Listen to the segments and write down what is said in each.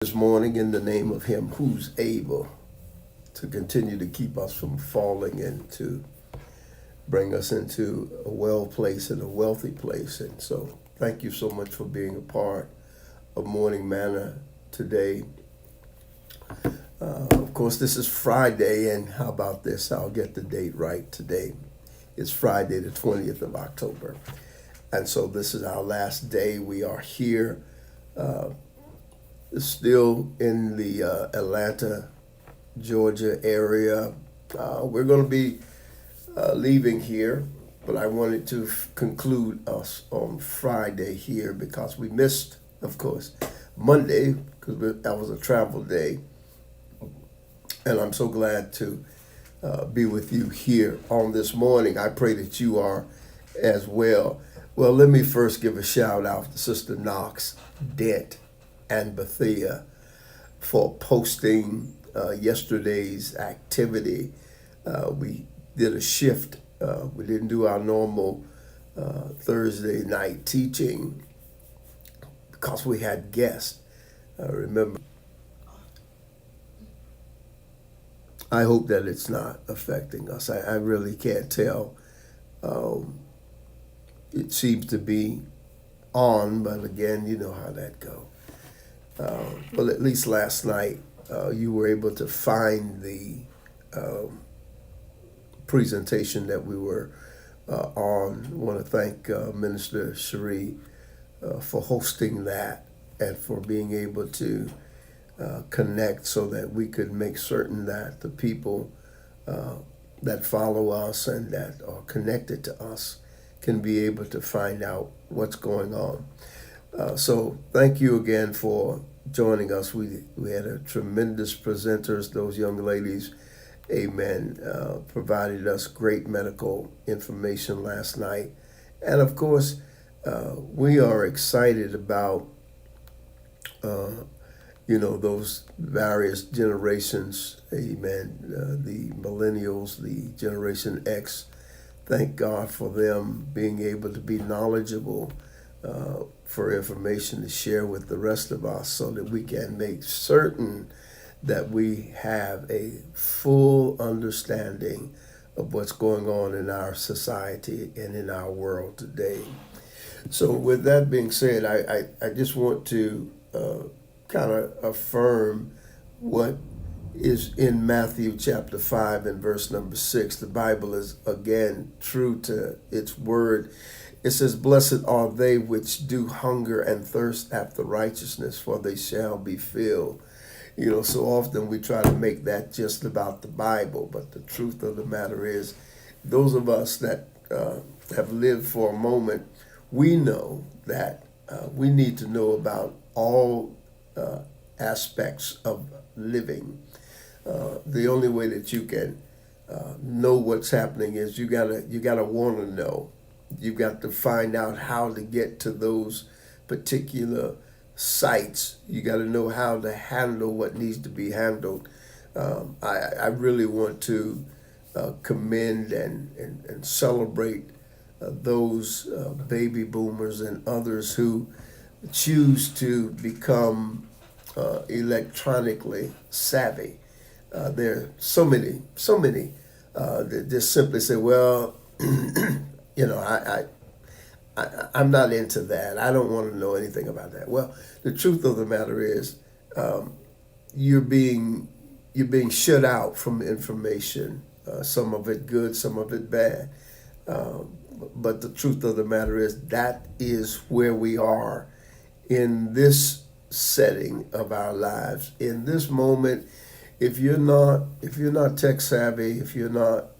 This morning in the name of him who's able to continue to keep us from falling and to bring us into a well place and a wealthy place. And so thank you so much for being a part of Morning Manna today. Of course, this is Friday, and how about this? I'll get the date right today. It's Friday, the 20th of October. And so this is our last day. We are here still in the Atlanta, Georgia area. We're going to be leaving here, but I wanted to conclude us on Friday here because we missed, of course, Monday because that was a travel day. And I'm so glad to be with you here on this morning. I pray that you are as well. Well, let me first give a shout out to Sister Knox, Dent, and Bethia for posting yesterday's activity. We did a shift. We didn't do our normal Thursday night teaching because we had guests. Remember, I hope that it's not affecting us. I really can't tell. It seems to be on, but again, you know how that goes. Well, at least last night, you were able to find the presentation that we were on. I want to thank Minister Cherie for hosting that and for being able to connect so that we could make certain that the people that follow us and that are connected to us can be able to find out what's going on. So thank you again for joining us. We had a tremendous presenters. Those young ladies, amen, provided us great medical information last night. And of course, we are excited about, those various generations, amen, the millennials, the Generation X. Thank God for them being able to be knowledgeable for information to share with the rest of us so that we can make certain that we have a full understanding of what's going on in our society and in our world today. So with that being said, I just want to kind of affirm what is in Matthew chapter 5 and verse number 6. The Bible is again true to its word. It says, "Blessed are they which do hunger and thirst after righteousness, for they shall be filled." So often we try to make that just about the Bible, but the truth of the matter is, those of us that have lived for a moment, we know that we need to know about all aspects of living. The only way that you can know what's happening is you gotta want to know. You've got to find out how to get to those particular sites. You got to know how to handle what needs to be handled. I really want to commend and celebrate those baby boomers and others who choose to become electronically savvy. There are so many that just simply say, well, I'm not into that. I don't want to know anything about that. Well, the truth of the matter is, you're being shut out from information. Some of it good, some of it bad. But the truth of the matter is that is where we are in this setting of our lives. In this moment, if you're not tech savvy, if you're not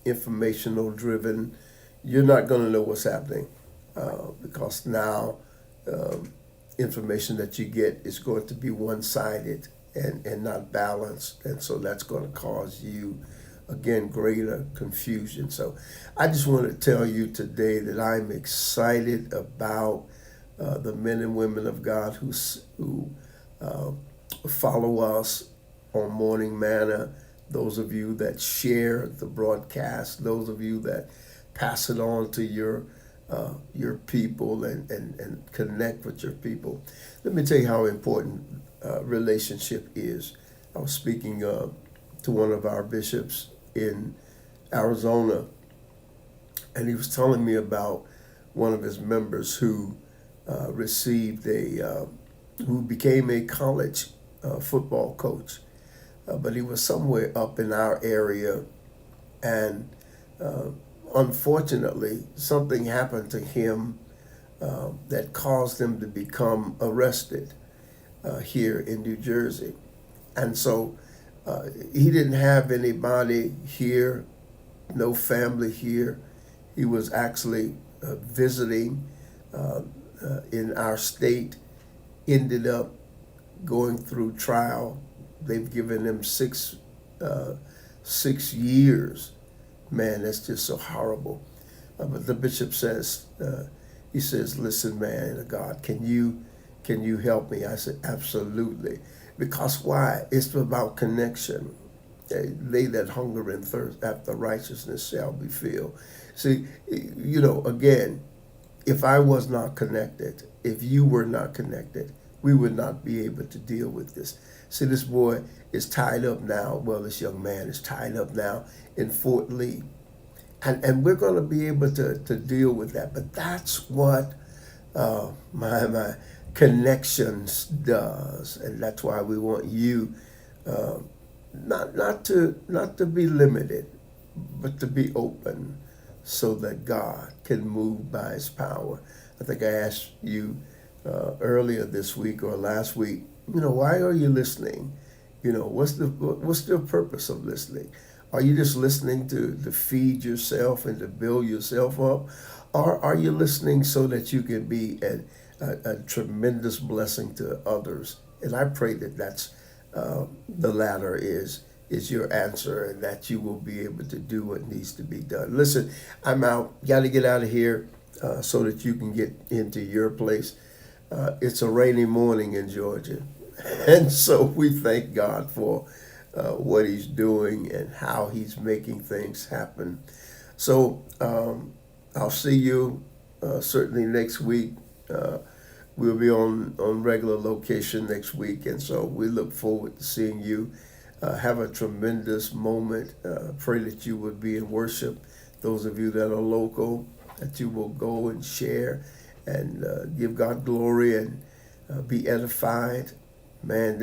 informational driven, you're not going to know what's happening because now information that you get is going to be one-sided and not balanced. And so that's going to cause you, again, greater confusion. So I just want to tell you today that I'm excited about the men and women of God who follow us on Morning Manna, those of you that share the broadcast, those of you that pass it on to your people and connect with your people. Let me tell you how important relationship is. I was speaking to one of our bishops in Arizona, and he was telling me about one of his members who who became a college football coach, but he was somewhere up in our area, and unfortunately, something happened to him that caused him to become arrested here in New Jersey. And so he didn't have anybody here, no family here. He was actually visiting in our state, ended up going through trial. They've given him 6 years. Man, that's just so horrible. But the bishop says, he says, listen, man, God, can you help me? I said, absolutely. Because why? It's about connection. They that hunger and thirst after righteousness shall be filled. See, again, if I was not connected, if you were not connected, we would not be able to deal with this. See, this boy is tied up now. Well, this young man is tied up now in Fort Lee. And we're going to be able to deal with that. But that's what my connections does. And that's why we want you not to be limited, but to be open so that God can move by his power. I think I asked you earlier this week or last week, why are you listening? What's the purpose of listening? Are you just listening to feed yourself and to build yourself up? Or are you listening so that you can be a tremendous blessing to others? And I pray that that's the latter is your answer, and that you will be able to do what needs to be done. Listen, I'm out. Got to get out of here so that you can get into your place. It's a rainy morning in Georgia. And so we thank God for what he's doing and how he's making things happen. So I'll see you certainly next week. We'll be on regular location next week, and so we look forward to seeing you. Have a tremendous moment. Pray that you would be in worship. Those of you that are local, that you will go and share and give God glory and be edified. Man,